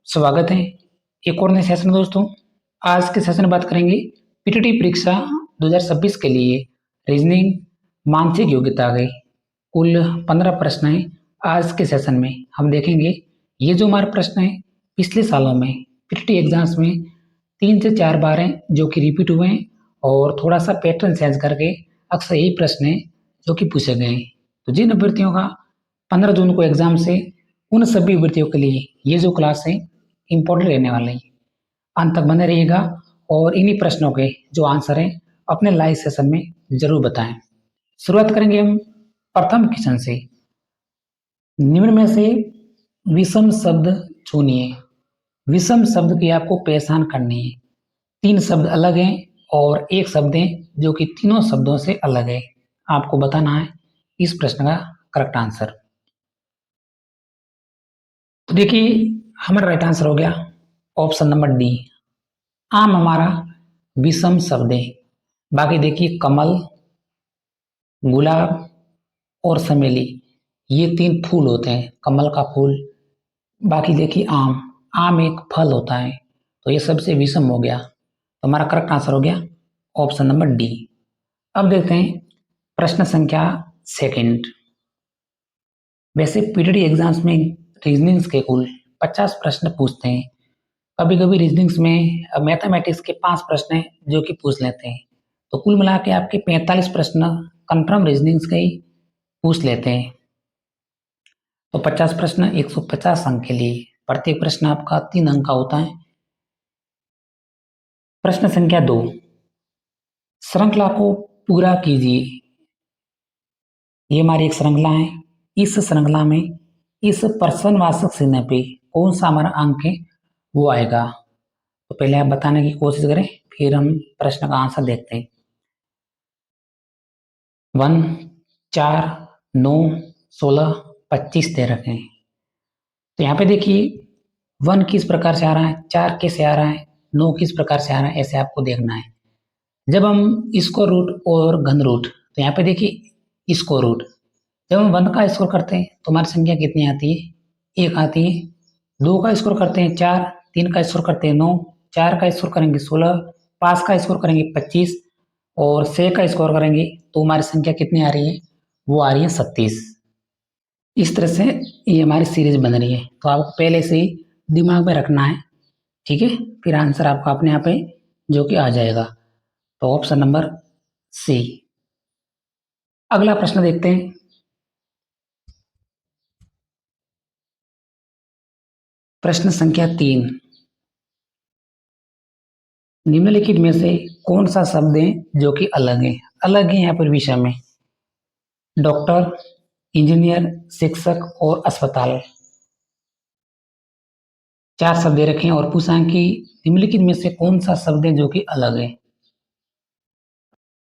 स्वागत है एक और नए सेशन में दोस्तों। आज के सेशन में बात करेंगे पीटीटी परीक्षा 2026 के लिए रीजनिंग मानसिक योग्यता के कुल 15 प्रश्न हैं। आज के सेशन में हम देखेंगे ये जो हमारे प्रश्न हैं पिछले सालों में पीटीटी एग्जाम्स में 3 से 4 बार हैं जो कि रिपीट हुए हैं और थोड़ा सा पैटर्न चेंज करके अक्सर यही प्रश्न हैं जो कि पूछे गए हैं। तो जिन अभ्यर्थियों का 15 जून को एग्जाम से उन सभी अभ्यर्थियों के लिए ये जो क्लास है इम्पोर्टेंट रहने वाले हैं। अंत तक बने रहिएगा और इन्हीं प्रश्नों के जो आंसर हैं अपने लाइव सेशन में जरूर बताएं। शुरुआत करेंगे हम प्रथम क्वेश्चन से। निम्न में से विषम शब्द चुनिए। विषम शब्द की आपको पहचान करनी है। 3 शब्द अलग हैं और एक शब्द है जो कि तीनों शब्दों से अलग है। आपको बताना है इस प्रश्न का करेक्ट आंसर। तो देखिए हमारा राइट आंसर हो गया ऑप्शन नंबर डी। आम हमारा विषम शब्द है। बाकी देखिए कमल, गुलाब और चमेली ये 3 फूल होते हैं, कमल का फूल। बाकी देखिए आम, आम एक फल होता है, तो ये सबसे विषम हो गया। तो हमारा करेक्ट आंसर हो गया ऑप्शन नंबर डी। अब देखते हैं प्रश्न संख्या सेकंड। वैसे पीटीटी एग्जाम्स में रीजनिंग्स के कुल 50 प्रश्न पूछते हैं। कभी कभी रीजनिंग्स में मैथमेटिक्स के 5 प्रश्न हैं जो कि पूछ लेते हैं। तो कुल मिला के आपके 45 प्रश्न कंफर्म रीजनिंग्स के ही पूछ लेते हैं। तो 50 प्रश्न 150 अंक के लिए प्रत्येक प्रश्न आपका 3 अंक का होता है। प्रश्न संख्या 2, श्रृंखला को पूरा कीजिए। ये हमारी एक श्रृंखला है। इस श्रृंखला में इस प्रश्नवाचक चिन्ह पे कौन सा हमारा अंक है वो आएगा। तो पहले आप बताने की कोशिश करें, फिर हम प्रश्न का आंसर देखते हैं। 1, 4, 9, 16, 25 दे रखे हैं। तो यहाँ पे देखिए 1 किस प्रकार से आ रहा है, 4 कैसे आ रहा है, 9 किस प्रकार से आ रहा है, ऐसे आपको देखना है। जब हम स्क्वायर रूट और घन रूट, तो यहाँ पे देखिए स्क्वायर रूट, जब हम 1 का स्क्वायर करते हैं तो हमारी संख्या कितनी आती है, 1 आती है। 2 का स्क्वायर करते हैं 4, 3 का स्क्वायर करते हैं 9, 4 का स्क्वायर करेंगे 16, 5 का स्क्वायर करेंगे 25 और 6 का स्क्वायर करेंगे तो हमारी संख्या कितनी आ रही है, वो आ रही है 37। इस तरह से ये हमारी सीरीज बन रही है। तो आपको पहले से ही दिमाग में रखना है, ठीक है। फिर आंसर आपका अपने आप है जो कि आ जाएगा। तो ऑप्शन नंबर सी। अगला प्रश्न देखते हैं। प्रश्न संख्या 3, निम्नलिखित में से कौन सा शब्द है जो कि अलग है। अलग है यहाँ पर विषय में डॉक्टर, इंजीनियर, शिक्षक और अस्पताल, 4 शब्द दे रखे हैं और पूछा है कि निम्नलिखित में से कौन सा शब्द है जो कि अलग है।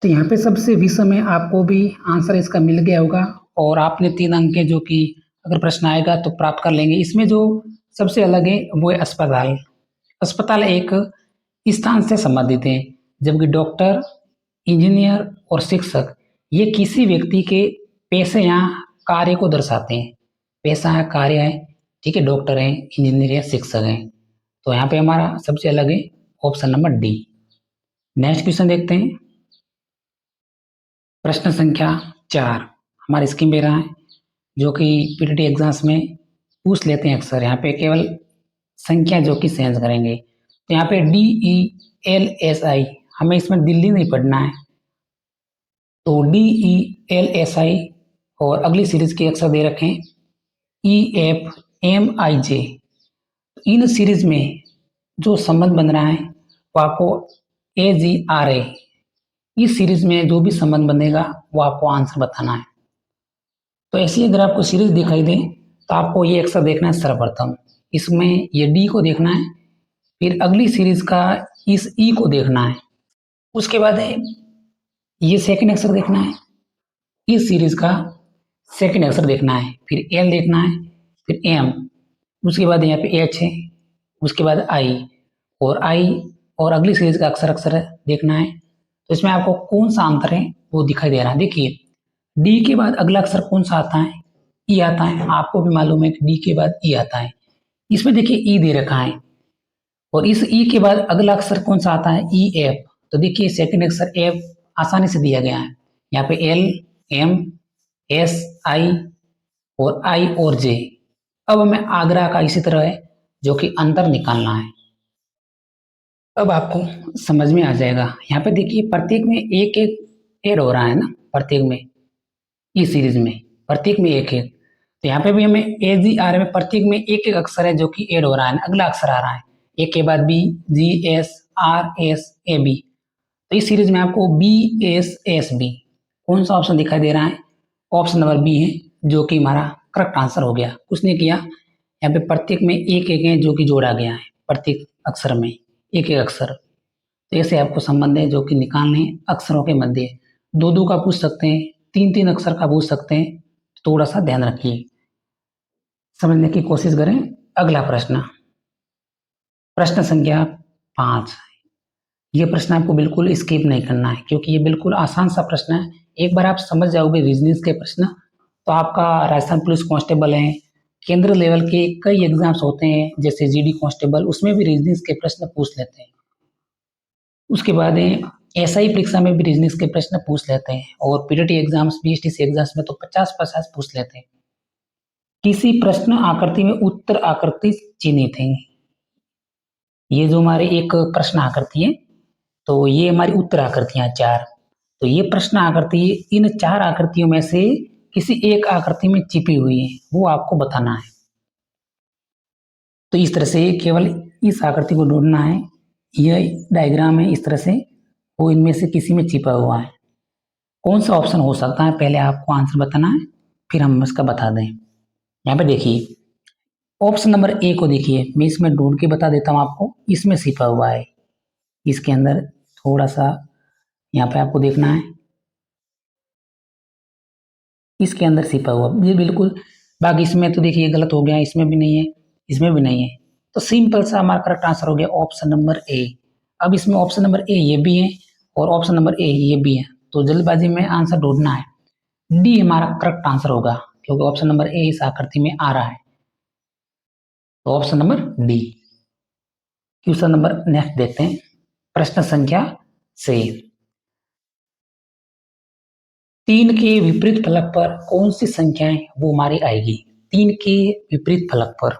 तो यहाँ पे सबसे विषम है, आपको भी आंसर इसका मिल गया होगा और आपने 3 अंक के जो कि अगर प्रश्न आएगा तो प्राप्त कर लेंगे। इसमें जो सबसे अलग है वो है अस्पताल। अस्पताल एक स्थान से संबंधित है, जबकि डॉक्टर, इंजीनियर और शिक्षक ये किसी व्यक्ति के पेशे या कार्य को दर्शाते हैं। पेशा है, कार्य है, ठीक है। डॉक्टर है, इंजीनियर है, शिक्षक है। तो यहाँ पे हमारा सबसे अलग है option number D. Next question देखते हैं। प्रश्न संख्या 4 हमारी स्कीम पे रहा है जो कि पीटीटी एग्जाम्स में पूछ लेते हैं अक्सर। यहाँ पे केवल संख्या जो कि चेंज करेंगे। तो यहाँ पे DELSI, हमें इसमें दिल्ली नहीं पढ़ना है। तो DELSI और अगली सीरीज के अक्षर दे रखें EFMIJ। इन सीरीज में जो संबंध बन रहा है वो आपको AGRA, इस सीरीज में जो भी संबंध बनेगा वो आपको आंसर बताना है। तो ऐसे अगर आपको सीरीज दिखाई दे तो आपको ये अक्षर देखना है सर्वप्रथम, इसमें ये डी को देखना है, फिर अगली सीरीज का इस ई को देखना है, उसके बाद ये सेकंड अक्षर देखना है, इस सीरीज का सेकंड अक्षर देखना है, फिर एल देखना है, फिर एम, उसके बाद यहाँ पे एच है, उसके बाद आई और अगली सीरीज का अक्षर अक्षर देखना है। तो इसमें आपको कौन सा अंतर है वो दिखाई दे रहा है। देखिए डी के बाद अगला अक्षर कौन सा आता है, ई आता है। आपको भी मालूम है कि डी के बाद ई आता है। इसमें देखिए ई दे रखा है और इस ई के बाद अगला अक्षर कौन सा आता है, ई एफ। तो देखिए सेकंड अक्षर एफ आसानी से दिया गया है, यहाँ पे एल, एम, एस, आई और आई और जे। अब हमें आगरा का इसी तरह है जो कि अंतर निकालना है। अब आपको समझ में आ जाएगा। यहाँ पे देखिए प्रत्येक में एक एक ऐड हो रहा है ना, प्रत्येक में, ई सीरीज में प्रत्येक में एक एक। तो यहाँ पे भी हमें ए जी आर में प्रत्येक में एक एक अक्षर है जो कि ऐड हो रहा है, अगला अक्षर आ रहा है, ए के बाद B, G S, R S, A B. तो इस सीरीज में आपको बी एस एस बी कौन सा ऑप्शन दिखाई दे रहा है, ऑप्शन नंबर बी है, जो कि हमारा करेक्ट आंसर हो गया। कुछ नहीं किया, यहाँ पे प्रत्येक में एक एक है जो कि जोड़ा गया है, प्रत्येक अक्षर में एक एक अक्षर। तो ऐसे आपको संबंध है जो कि निकालने हैं अक्षरों के मध्य। दो दो का पूछ सकते हैं, तीन तीन अक्षर का पूछ सकते हैं, थोड़ा सा ध्यान रखिए, समझने की कोशिश करें। अगला प्रश्न, प्रश्न संख्या 5। ये प्रश्न आपको बिल्कुल स्किप नहीं करना है क्योंकि ये बिल्कुल आसान सा प्रश्न है। एक बार आप समझ जाओगे रीजनिंग के प्रश्न तो आपका राजस्थान पुलिस कांस्टेबल है, केंद्र लेवल के कई एग्जाम्स होते हैं जैसे जीडी कांस्टेबल, उसमें भी रीजनिंग के प्रश्न पूछ लेते हैं। उसके बाद एसआई परीक्षा में भी रीजनिंग के प्रश्न पूछ लेते हैं और पीटीटी एग्जाम्स, बीएसटीसी एग्जाम्स में तो 50-50 पूछ लेते हैं। किसी प्रश्न आकृति में उत्तर आकृति चिन्हित है। ये जो हमारे एक प्रश्न आकृति है तो ये हमारी उत्तर आकृतियां चार। तो ये प्रश्न आकृति इन चार आकृतियों में से किसी एक आकृति में छिपी हुई है, वो आपको बताना है। तो इस तरह से केवल इस आकृति को ढूंढना है। यह डायग्राम है इस तरह से, वो इनमें से किसी में छिपा हुआ है। कौन सा ऑप्शन हो सकता है पहले आपको आंसर बताना है, फिर हम इसका बता दें। यहाँ पे देखिए ऑप्शन नंबर ए को देखिए, मैं इसमें ढूंढ के बता देता हूँ आपको, इसमें छिपा हुआ है। इसके अंदर थोड़ा सा यहाँ पे आपको देखना है, इसके अंदर छिपा हुआ ये बिल्कुल। बाकी इसमें तो देखिए गलत हो गया, इसमें भी नहीं है, इसमें भी नहीं है। तो सिंपल सा हमारा करेक्ट आंसर हो गया ऑप्शन नंबर ए। अब इसमें ऑप्शन नंबर ए ये भी है और ऑप्शन नंबर ए ये भी है, तो जल्दबाजी में आंसर ढूंढना है। डी हमारा करेक्ट आंसर होगा क्योंकि ऑप्शन नंबर ए इस आकृति में आ रहा है। तो option number D. Question number next देखते हैं, प्रश्न संख्या 6। 3 के विपरीत फलक पर कौन सी संख्याएं वो हमारी आएगी। 3 के विपरीत फलक पर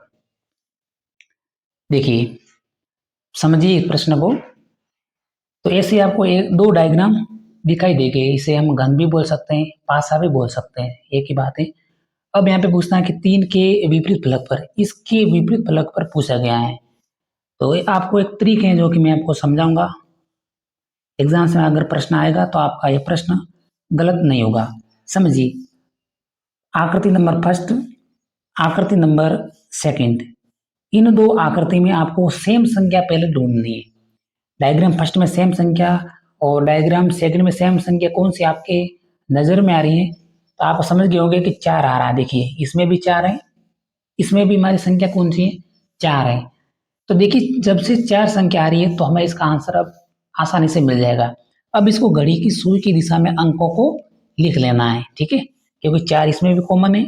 देखिए, समझिए इस प्रश्न को। तो ऐसे आपको एक दो डायग्राम दिखाई देंगे, इसे हम घन भी बोल सकते हैं, पासा भी बोल सकते हैं, एक ही बात है। अब यहाँ पे पूछना है कि 3 के विपरीत फलक पर, इसके विपरीत फलक पर पूछा गया है। तो आपको एक ट्रिक है जो कि मैं आपको समझाऊंगा। एग्जाम में अगर प्रश्न आएगा तो आपका यह प्रश्न गलत नहीं होगा। समझिए, आकृति नंबर फर्स्ट, आकृति नंबर सेकंड, इन दो आकृति में आपको सेम संख्या पहले ढूंढनी है। डायग्राम फर्स्ट में सेम संख्या और डायग्राम सेकंड में सेम संख्या कौन सी आपके नजर में आ रही है, तो आप समझ गए होंगे कि 4 आ रहा है। देखिए इसमें भी 4 है, इसमें भी हमारी संख्या कौन सी है, 4 है। तो देखिए जब से 4 संख्या आ रही है तो हमें इसका आंसर अब आसानी से मिल जाएगा। अब इसको घड़ी की सुई की दिशा में अंकों को लिख लेना है, ठीक है, क्योंकि 4 इसमें भी कॉमन है,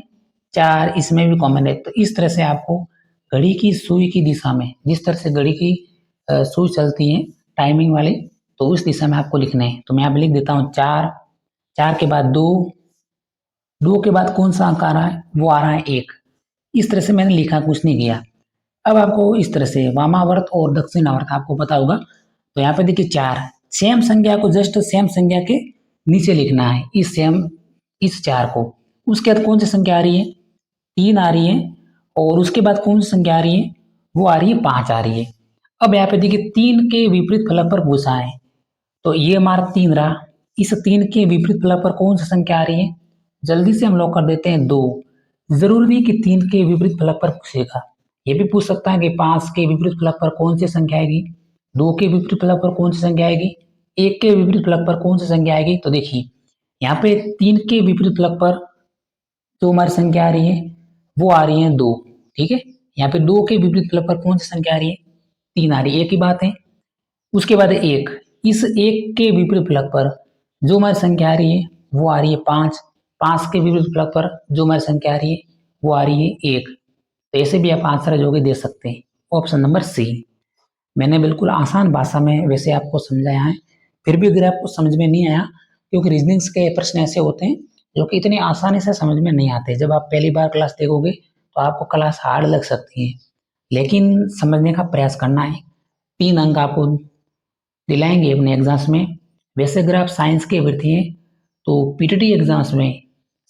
4 इसमें भी कॉमन है। तो इस तरह से आपको घड़ी की सुई की दिशा में, जिस तरह से घड़ी की सुई चलती है टाइमिंग वाली, तो उस दिशा में आपको लिखना है। तो मैं यहाँ लिख देता हूँ 4, 4 के बाद 2, 2 के बाद कौन सा अंक आ रहा है, वो आ रहा है 1। इस तरह से मैंने लिखा, कुछ नहीं किया। अब आपको इस तरह से वामावर्त और दक्षिणावर्त आपको पता होगा। तो यहाँ पे देखिए 4, सेम संख्या को जस्ट सेम संख्या के नीचे लिखना है, इस 4 को। उसके बाद कौन सी संख्या आ रही है, 3 आ रही है, और उसके बाद कौन सी संख्या आ रही है, वो आ रही है 5 आ रही है। अब यहाँ पे देखिए 3 के विपरीत फलक पर पूछा है, तो ये हमारा 3 रहा। इस 3 के विपरीत फलक पर कौन सी संख्या आ रही है, जल्दी से हम लोग कर देते हैं 2। जरूरी नहीं कि 3 के विपरीत फलक पर पूछेगा, ये भी पूछ सकता है कि 5 के विपरीत फलक पर कौन सी संख्या आएगी, 2 के विपरीत फलक पर कौन सी संख्या आएगी, 1 के विपरीत फलक पर कौन सी संख्या आएगी। तो देखिए यहाँ पे 3 के विपरीत फलक पर जो हमारी संख्या आ रही है वो आ रही है 2, ठीक है। यहाँ पे 2 के विपरीत फलक पर कौन सी संख्या आ रही है, 3 आ रही है, एक ही बात है। उसके बाद 1, इस 1 के विपरीत फलक पर जो हमारी संख्या आ रही है वो आ रही है 5, 5 के विपरीत फलक पर जो हमारी संख्या आ रही है वो आ रही है 1। तो ऐसे भी आप आंसर जो दे सकते हैं। Option number C. मैंने बिल्कुल आसान भाषा में वैसे आपको समझाया है, फिर भी अगर आपको समझ में नहीं आया, क्योंकि रीजनिंग्स के प्रश्न ऐसे होते हैं जो कि इतनी आसानी से समझ में नहीं आते। जब आप पहली बार क्लास देखोगे तो आपको क्लास हार्ड लग सकती है, लेकिन समझने का प्रयास करना है। 3 अंक आपको दिलाएंगे अपने एग्जाम्स में। वैसे अगर आप साइंस के अभ्यर्थी हैं तो पीटीटी एग्जाम्स में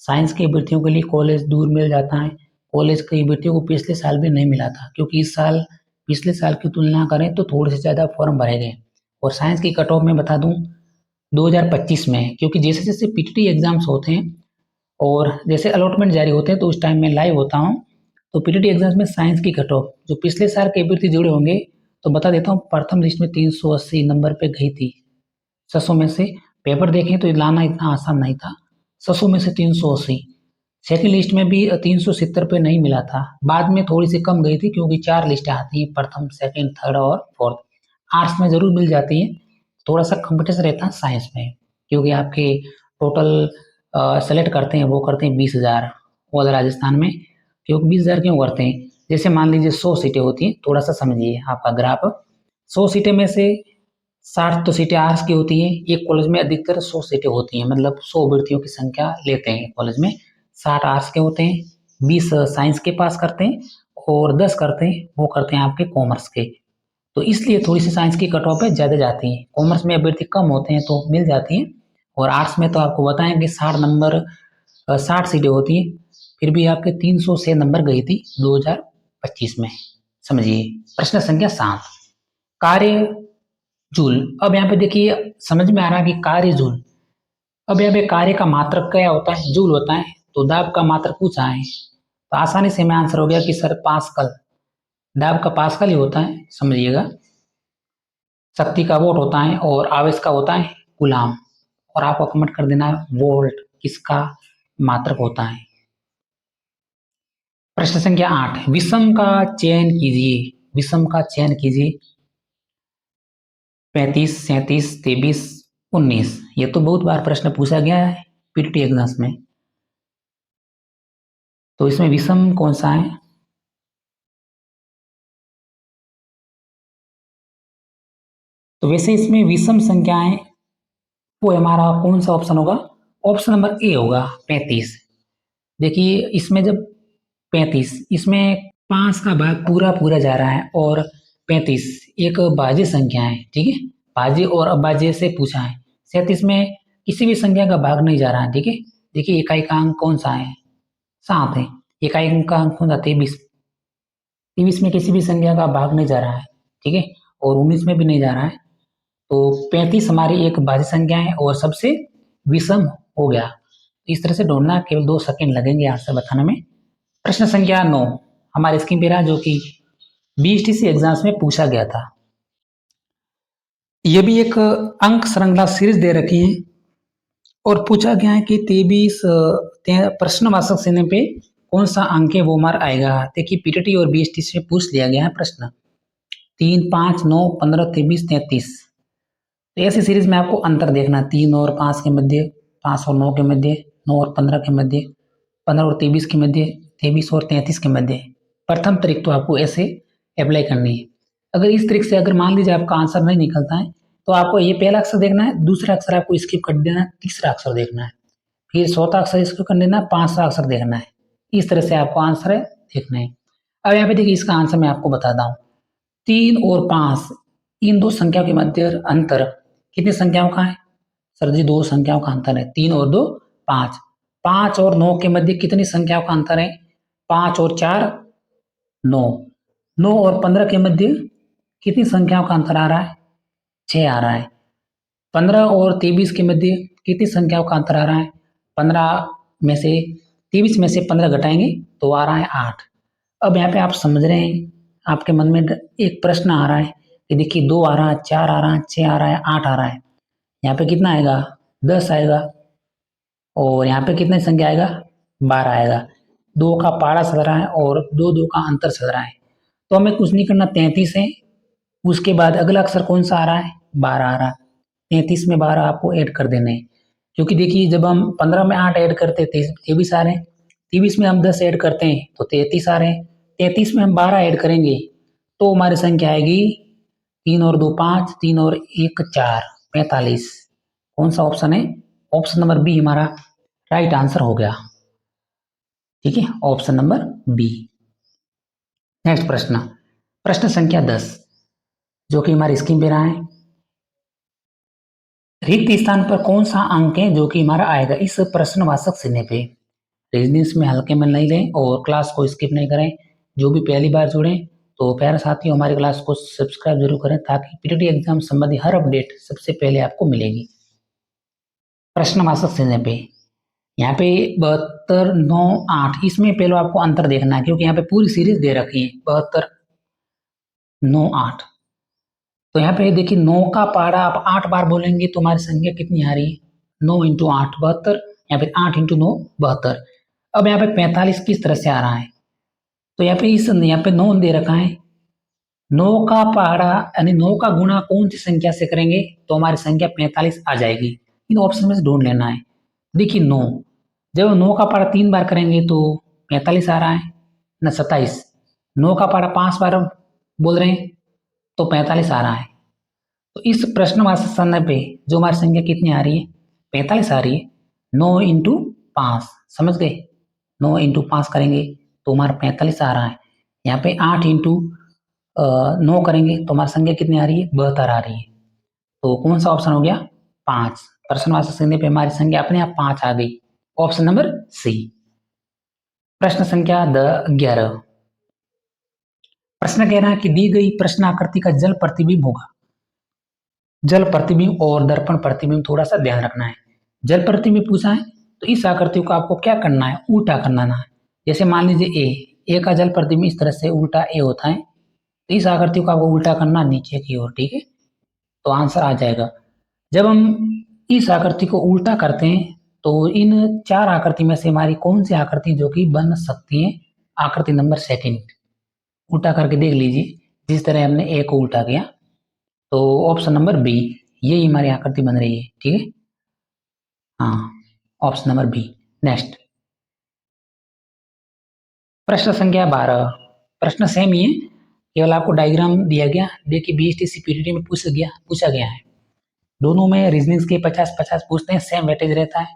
साइंस के अभ्यर्थियों के लिए कॉलेज दूर मिल जाता है। कॉलेज के अभ्यर्थियों को पिछले साल भी नहीं मिला था, क्योंकि इस साल पिछले साल की तुलना करें तो थोड़े से ज़्यादा फॉर्म भरे गए। और साइंस की कट ऑफ में बता दूं 2025 में है, क्योंकि जैसे जैसे पीटीटी एग्जाम्स होते हैं और जैसे अलॉटमेंट जारी होते हैं तो उस टाइम में लाइव होता हूँ। तो पीटीटी एग्जाम्स में साइंस की कट ऑफ जो पिछले साल के अभ्यर्थी जुड़े होंगे तो बता देता हूँ। प्रथम लिस्ट में 380 नंबर पे गई थी 600 में से। पेपर देखें तो लाना इतना आसान नहीं था, 600 में से 380। सेकंड लिस्ट में भी 370 पे नहीं मिला था, बाद में थोड़ी सी कम गई थी, क्योंकि 4 लिस्टें आती हैं, प्रथम सेकंड थर्ड और फोर्थ। आर्ट्स में जरूर मिल जाती है, थोड़ा सा कंपटीशन रहता है साइंस में, क्योंकि आपके टोटल सेलेक्ट करते हैं वो करते हैं 20,000 ऑल राजस्थान में। क्योंकि 20,000 क्यों करते हैं, जैसे मान लीजिए 100 सीटें होती हैं, थोड़ा सा समझिए आपका ग्राफ। 100 सीटें में से 60 तो सीटें आर्ट्स की होती हैं। एक कॉलेज में अधिकतर 100 सीटें होती हैं, मतलब 100 अभ्यर्थियों की संख्या लेते हैं कॉलेज में। 60 आर्ट्स के होते हैं, 20 साइंस के पास करते हैं और 10 करते हैं वो करते हैं आपके कॉमर्स के। तो इसलिए थोड़ी सी साइंस की कट ऑफ है ज़्यादा जाती है, कॉमर्स में अभ्यर्थी कम होते हैं तो मिल जाती हैं। और आर्ट्स में तो आपको बताएं कि 60 नंबर 60 सीटें होती हैं, फिर भी आपके 300 से नंबर गई थी 2025 में। समझिए प्रश्न संख्या 7, कार्य जूल। अब यहाँ पे देखिए समझ में आ रहा है कि कार्य जूल। अब यहाँ पे कार्य का मात्रक क्या होता है, जूल होता है। तो दाब का मात्रक पूछा है तो आसानी से मैं आंसर हो गया कि सर पास्कल। दाब का पास्कल ही होता है, समझिएगा। शक्ति का वोट होता है और आवेश का होता है गुलाम। और आपको कमेंट कर देना है वोल्ट किसका मात्रक होता है। प्रश्न संख्या 8, विषम का चयन कीजिए। विषम का चयन कीजिए। 35, 37, 23, 19। ये तो बहुत बार प्रश्न पूछा गया है पीटीटी एग्जाम्स में। तो इसमें विषम कौन सा है? तो वैसे इसमें विषम संख्याएं वो हमारा कौन सा ऑप्शन होगा? ऑप्शन नंबर ए होगा 35। देखिए इसमें जब 35, इसमें 5 का भाग पूरा पूरा जा रहा है और 35 एक भाज्य संख्या है, ठीक है। भाज्य और अभाज्य से पूछा है। 37 में किसी भी संख्या का भाग नहीं जा रहा है, ठीक है। देखिए इकाई का अंक कौन सा है? 7 है। इकाई का अंक कौन सा? 23। 23 में किसी भी संख्या का भाग नहीं जा रहा है, ठीक है। और 19 में भी नहीं जा रहा है। तो 35 हमारी एक भाज्य संख्या है और सबसे विषम हो गया। इस तरह से ढूंढना, केवल 2 सेकंड लगेंगे आंसर बताने में। प्रश्न संख्या 9 हमारे स्क्रीन पे रहा, जो कि बीएसटीसी एग्जाम्स में पूछा गया था। ये भी एक अंक श्रृंखला सीरीज दे रखी है और पूछा गया है कि 23 प्रश्नवाचक चिन्ह पे कौन सा अंक है वो मार आएगा। देखिए पीटीटी और बीएसटीसी में पूछ लिया गया है प्रश्न 3, 5, 9, 15, 23, 33। तो ऐसी सीरीज में आपको अंतर देखना, 3 और 5 के मध्य, 5 और 9 के मध्य, 9 और 15 के मध्य, 15 और 23 के मध्य, 23 और 33 के मध्य। प्रथम तरीक तो आपको ऐसे अप्लाई करनी है। अगर इस तरीके से अगर मान लीजिए आपका आंसर नहीं निकलता है तो आपको ये पहला अक्षर देखना है, दूसरा अक्षर आपको स्किप कर देना है, तीसरा अक्षर देखना है, फिर चौथा अक्षर स्किप कर देना है, पांचवा अक्षर देखना है। इस तरह से आपको आंसर देखना है। अब यहाँ पे देखिए इसका आंसर मैं आपको बताता हूँ। 3 और 5 इन दो संख्याओं के मध्य अंतर कितनी संख्याओं का है? सर जी 2 संख्याओं का अंतर है। 3 और 2 5। 5 और 9 के मध्य कितनी संख्याओं का अंतर है? 5 और 4 9। 9 और 15 के मध्य कितनी संख्याओं का अंतर आ रहा है? 6 आ रहा है। 15 और 23 के मध्य कितनी संख्याओं का अंतर आ रहा है? 15 में से 23 में से 15 घटाएंगे तो आ रहा है 8। अब यहाँ पे आप समझ रहे हैं, आपके मन में एक प्रश्न आ रहा है कि देखिए 2 आ रहा है, 4 आ रहा है, 6 आ रहा है, 8 आ रहा है। यहाँ पे कितना आएगा? 10 आएगा। और यहाँ पे कितनी संख्या आएगा? 12 आएगा। 2 का पारा चल रहा है और 2 2 का अंतर चल रहा है। तो हमें कुछ नहीं करना, 33 है, उसके बाद अगला अक्षर कौन सा आ रहा है? 12 आ रहा है। 33 में 12 आपको ऐड कर देने हैं, क्योंकि देखिए जब हम 15 में 8 ऐड करते हैं 23 आ रहे हैं, 23 में हम 10 ऐड करते हैं तो 33 आ रहे हैं। 33 में हम 12 ऐड करेंगे तो हमारी संख्या आएगी 3 और 2 5, 3 और 1 4, 45। कौन सा ऑप्शन है? ऑप्शन नंबर बी हमारा राइट आंसर हो गया। ठीक है, ऑप्शन नंबर बी। नेक्स्ट प्रश्न, प्रश्न संख्या 10 जो कि हमारी स्क्रीन पे रहा है। रिक्त स्थान पर कौन सा अंक है जो कि हमारा आएगा इस प्रश्नवाचक चिन्ह पे। रीजनिंग्स में हल्के में नहीं लें और क्लास को स्किप नहीं करें। जो भी पहली बार जुड़े तो प्यारे साथियों हमारी क्लास को सब्सक्राइब जरूर करें ताकि पीटीटी एग्जाम संबंधी हर अपडेट सबसे पहले आपको मिलेगी। प्रश्नवाचक चिन्ह पे यहाँ पे 72 9 8 इसमें पहले आपको अंतर देखना है क्योंकि यहाँ पे पूरी सीरीज दे रखी है 72 9 8। तो यहाँ पे देखिए 9 का पहाड़ा आप 8 बार बोलेंगे तो हमारी संख्या कितनी आ रही है? 9 इंटू 8 72 या फिर 8 इंटू 9 72। अब यहाँ पे 45 किस तरह से आ रहा है? तो यहाँ पे 9 दे रखा है, 9 का पहाड़ा यानी 9 का गुणा कौन सी संख्या से करेंगे तो हमारी संख्या 45 आ जाएगी। इन ऑप्शन में से ढूंढ लेना है। देखिए 9 जब 9 का पहाड़ा 3 बार करेंगे तो 45 आ रहा है ना 27। 9 का पहाड़ा 5 बार बोल रहे हैं तो 45 आ रहा है। तो इस प्रश्नवाचक चिन्ह पे जो हमारी संख्या कितनी आ रही है? 45 आ रही है। 9 इंटू 5 समझ गए, 9 इंटू 5 करेंगे तो हमारा 45 आ रहा है। यहाँ पे 8 इंटू 9 करेंगे तो हमारी संख्या कितनी आ रही है? 72 आ रही है। तो कौन सा ऑप्शन हो गया? 5। प्रश्नवाचक चिन्ह पे हमारी संख्या अपने आप 5 आ गई। Option number C. प्रश्न संख्या 11। प्रश्न कह रहा है कि दी गई प्रश्न आकृति का जल प्रतिबिंब होगा। जल प्रतिबिंब और दर्पण प्रतिबिंब थोड़ा सा ध्यान रखना है। जल प्रतिबिंब पूछा है तो इस आकृति को आपको क्या करना है? उल्टा करना है। जैसे मान लीजिए ए का जल प्रतिबिंब इस तरह से उल्टा ए होता है तो इस आकृति को आपको उल्टा करना नीचे की ओर। ठीक है, तो आंसर आ जाएगा। जब हम इस आकृति को उल्टा करते हैं तो इन 4 आकृति में से हमारी कौन सी आकृति जो कि बन सकती है? आकृति नंबर सेकंड। उल्टा करके देख लीजिए जिस तरह हमने ए को उल्टा किया। तो ऑप्शन नंबर बी यही हमारी आकृति बन रही है। ठीक है, हाँ, ऑप्शन नंबर बी। नेक्स्ट प्रश्न संख्या 12। प्रश्न सेम ही है, केवल आपको डायग्राम दिया गया। देखिए बीएसटी पीटीटी में पूछा गया है। दोनों में रीजनिंग्स के 50-50 पूछते हैं, सेम वेटेज रहता है।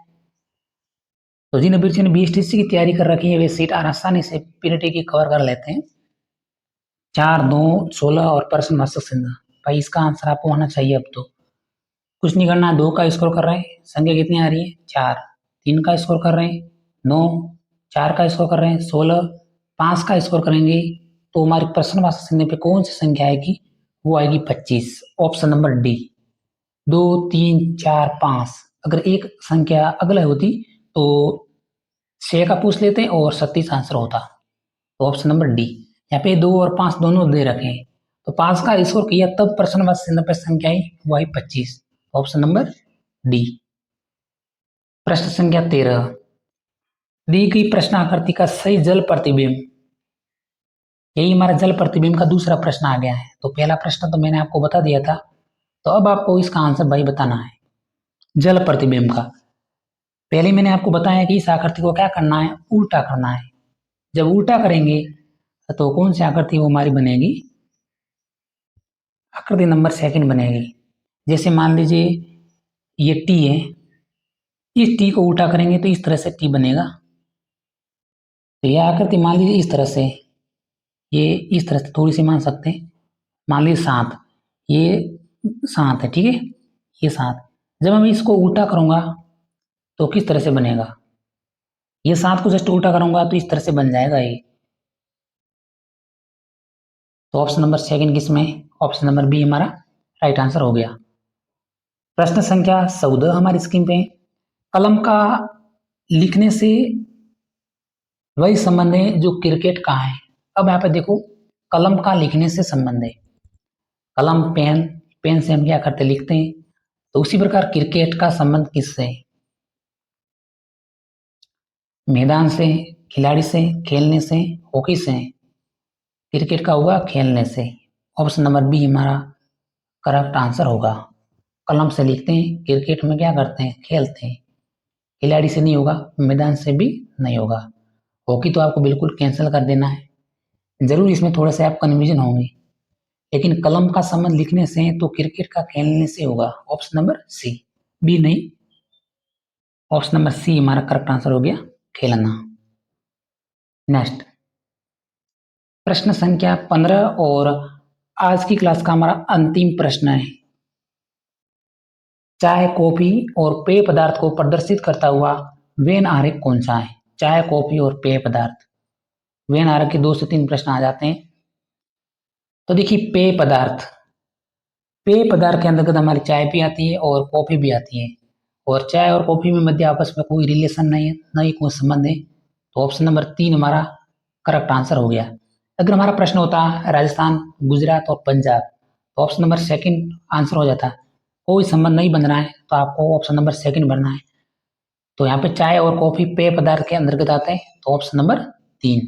तो जिन अभ्यर्थियों ने बीएसटीसी की तैयारी कर रखी है वे सीट आसानी से पीटीटी की कवर कर लेते हैं। 4 2 16 और प्रश्नवाचक चिन्ह। भाई इसका आंसर आपको आना चाहिए। अब तो कुछ नहीं करना, 2 का स्कोर कर रहे हैं, संख्या कितनी आ रही है? 4। 3 का स्कोर कर रहे हैं 9, 4 का स्कोर कर रहे हैं 16, 5 का स्कोर करेंगे तो हमारी प्रश्नवाचक चिन्ह पे कौन सी संख्या आएगी? वो आएगी 25। Option number D. 2 3 4 5 अगर एक संख्या अगला होती तो 6 का पूछ लेते और 37 आंसर होता। तो ऑप्शन नंबर डी। यहाँ पे 2 और 5 दोनों दे रखे हैं तो 5 का स्कोर किया तब प्रश्नवाचक चिन्ह पे संख्या आई वो आई 25। Option number D. प्रश्न संख्या 13। दी गई प्रश्न आकृति का सही जल प्रतिबिंब। यही हमारा जल प्रतिबिंब का दूसरा प्रश्न आ गया है। तो पहला प्रश्न तो मैंने आपको बता दिया था, तो अब आपको इसका आंसर भाई बताना है। जल प्रतिबिंब का पहले मैंने आपको बताया कि इस आकृति को क्या करना है? उल्टा करना है। जब उल्टा करेंगे तो कौन सी आकृति वो हमारी बनेगी? आकृति नंबर सेकंड बनेगी। जैसे मान लीजिए ये टी है, इस टी को उल्टा करेंगे तो इस तरह से टी बनेगा। तो यह आकृति मान लीजिए इस तरह से, ये इस तरह से थोड़ी सी मान सकते हैं। मान लीजिए 7, ये 7 है। ठीक है, ये 7। जब मैं इसको उल्टा करूंगा तो किस तरह से बनेगा? ये 7 को जस्ट उल्टा करूंगा तो इस तरह से बन जाएगा ये। तो ऑप्शन नंबर सेकंड किसमें? ऑप्शन नंबर बी हमारा राइट आंसर हो गया। प्रश्न संख्या 14 हमारी स्क्रीन पे। कलम का लिखने से वही संबंध है जो क्रिकेट का है। अब यहाँ पे देखो कलम का लिखने से संबंध है। कलम पेन, पेन से हम क्या करते लिखते हैं। तो उसी प्रकार क्रिकेट का संबंध किससे है? मैदान से, खिलाड़ी से, खेलने से, हॉकी से। क्रिकेट का होगा खेलने से। ऑप्शन नंबर बी हमारा करेक्ट आंसर होगा। कलम से लिखते हैं, क्रिकेट में क्या करते हैं? खेलते हैं। खिलाड़ी से नहीं होगा, मैदान से भी नहीं होगा। हॉकी तो आपको बिल्कुल कैंसिल कर देना है। जरूर इसमें थोड़ा सा आप कन्फ्यूजन होंगे, लेकिन कलम का संबंध लिखने से तो क्रिकेट का खेलने से होगा। ऑप्शन नंबर सी, बी नहीं, ऑप्शन नंबर सी हमारा करेक्ट आंसर हो गया, खेलना। नेक्स्ट प्रश्न संख्या 15 और आज की क्लास का हमारा अंतिम प्रश्न है। चाय, कॉफी और पेय पदार्थ को प्रदर्शित करता हुआ वेन आरेख कौन सा है? चाय, कॉफी और पेय पदार्थ, वेन आरेख के 2 से 3 प्रश्न आ जाते हैं। तो देखिए पेय पदार्थ, पेय पदार्थ के अंतर्गत हमारी चाय भी आती है और कॉफी भी आती है, और चाय और कॉफी में मध्य आपस में कोई रिलेशन नहीं है, ना ही कोई संबंध है। तो ऑप्शन नंबर 3 हमारा करेक्ट आंसर हो गया। अगर हमारा प्रश्न होता राजस्थान, गुजरात और पंजाब, तो ऑप्शन नंबर सेकंड आंसर हो जाता। कोई संबंध नहीं बन रहा है तो आपको ऑप्शन नंबर सेकंड भरना है। तो यहाँ पे चाय और कॉफी पेय पदार्थ के अंतर्गत आते हैं, तो ऑप्शन नंबर 3।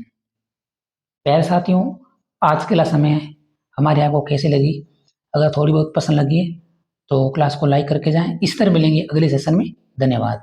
प्यारे साथियों, आज के क्लास हमें हमारी आपको कैसी लगी? अगर थोड़ी बहुत पसंद लगी है तो क्लास को लाइक करके जाएं। इस तरह मिलेंगे अगले सेशन में। धन्यवाद।